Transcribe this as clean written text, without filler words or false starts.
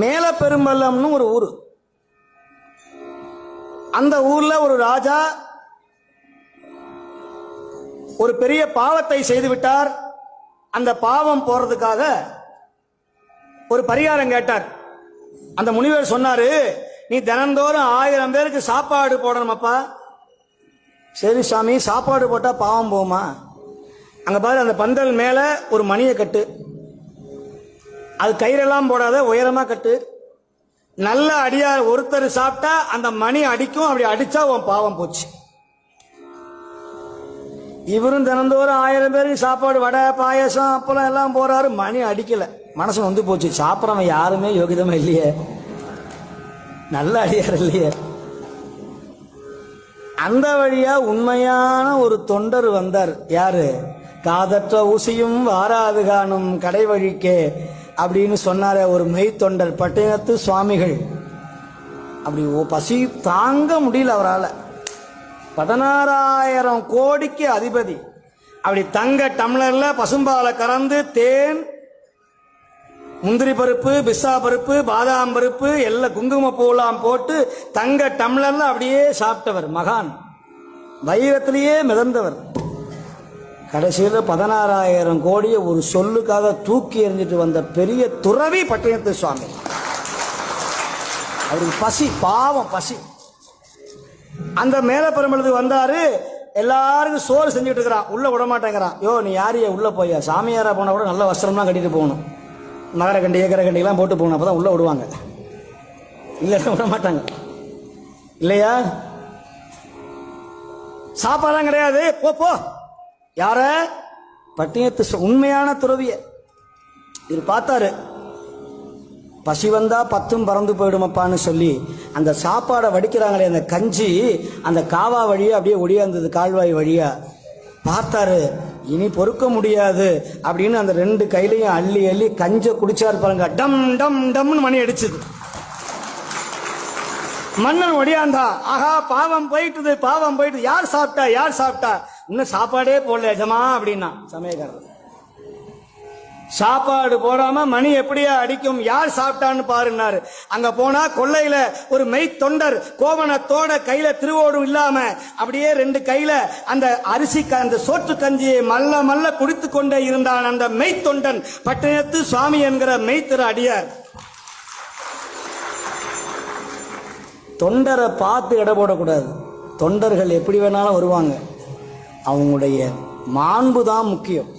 மேல பெரும்பள்ளம்னு ஒரு ஊர். அந்த ஊர்ல ஒரு ராஜா ஒரு பெரிய பாவத்தை செய்து விட்டார். அந்த பாவம் போறதுக்காக ஒரு பரிகாரம் கேட்டார். அந்த முனிவர் சொன்னாரு, நீ தினந்தோறும் 1000 பேருக்கு சாப்பாடு போடணுமப்பா. சரி சாமி, சாப்பாடு போட்டா பாவம் போகுமா? அங்க பாரு, அந்த பந்தல் மேல ஒரு மணியை கட்டு, அது கயிறெல்லாம் போடாத, உயரமா கட்டு. நல்ல அடியார் ஒருத்தர் சாப்பிட்டா அந்த மணி அடிக்கும், அப்படி அடிச்சா உன் பாவம் போச்சு. இவரும் தினந்தோறும் 1000 பேருக்கு சாப்பாடு, வடை, பாயசம், அப்பளம் எல்லாம் போறாரு, மணி அடிக்கல. மனசு வந்து போச்சு, சாப்பிட்றவன் யாருமே யோகிதமா இல்லையே, நல்ல அடியார் இல்லையே. அந்த வழியா உண்மையான ஒரு தொண்டர் வந்தார். யாரு? காதற்ற ஊசியும் வாராது காணும் கடை வழிக்கே அப்படின்னு சொன்னார ஒரு மெய் தொண்டர் பட்டினத்து சுவாமிகள். அப்படி பசி தாங்க முடியல அவரால். 16,000 கோடிக்கு அதிபதி. அப்படி தங்க டம்ளர்ல பசும்பாலை கறந்து தேன், முந்திரி பருப்பு, பிஸ்ஸா பருப்பு, பாதாம் பருப்பு, எல்லாம் குங்குமப்பூலாம் போட்டு தங்க டம்ளர்ல அப்படியே சாப்பிட்டவர் மகான், வைரத்திலேயே மிதந்தவர். கடைசியில் 16,000 கோடியை ஒரு சொல்லுக்காக தூக்கி எறிஞ்சிட்டு வந்த பெரிய துறவி பட்டினத்து சுவாமி. அவருக்கு பசி, பாவம் பசி. அந்த மேல பெரும்பழுது வந்தாரு. எல்லாருக்கும் சோறு செஞ்சுட்டு இருக்கிறான், உள்ள விட மாட்டேங்கிறான். யோ, நீ யாரைய உள்ள போயா? சாமியாரா போனா கூட நல்ல வஸ்திரம்லாம் கட்டிட்டு போகணும், நகரக்கண்டி ஏக்கரக்கண்டிலாம் போட்டு போகணும், அப்பதான் உள்ள விடுவாங்க, இல்லைன்னா விட மாட்டாங்க இல்லையா? சாப்பாடுலாம் கிடையாது, போ போ. யார? பட்டினத்து உண்மையான துறவிய. இது பார்த்தாரு, பசி வந்தா 10 பறந்து போயிடுமப்பான்னு சொல்லி அந்த சாப்பாடை வடிக்கிறாங்களே, அந்த கஞ்சி அந்த காவா வழியா அப்படியே ஒடியாந்தது, கால்வாய் வழியா. பார்த்தாரு, இனி பொறுக்க முடியாது அப்படின்னு அந்த 2 கையிலையும் அள்ளி அள்ளி கஞ்ச குடிச்சாரு பாருங்க. டம் டம் டம்னு மணி அடிச்சது. மன்னன் ஒடியாந்தா, ஆஹா பாவம் போயிட்டுது, பாவம் போயிட்டு. யார் சாப்பிட்டா? யார் சாப்பிட்டா? இன்னும் சாப்பாடே போடல எஜமா அப்படின்னா சமயக்காரர். சாப்பாடு போடாம மணி எப்படியா அடிக்கும்? யார் சாப்பிட்டான்னு பாருன்னாரு. அங்க போனா கொள்ளையில ஒரு மெய் தொண்டர் கோவணத்தோட கையில திருவோடும் இல்லாம அப்படியே 2 கையில அந்த அரிசி அந்த சோற்று கஞ்சியை மல்ல மல்ல குடித்து கொண்டே இருந்தான் அந்த மெய் தொண்டன் பட்டினத்து சுவாமி என்கிற மெய்த்திரு அடியார். தொண்டரை பார்த்து எடை போடக்கூடாது. தொண்டர்கள் எப்படி வேணாலும் வருவாங்க, அவங்களுடைய மாண்பு தான் முக்கியம்.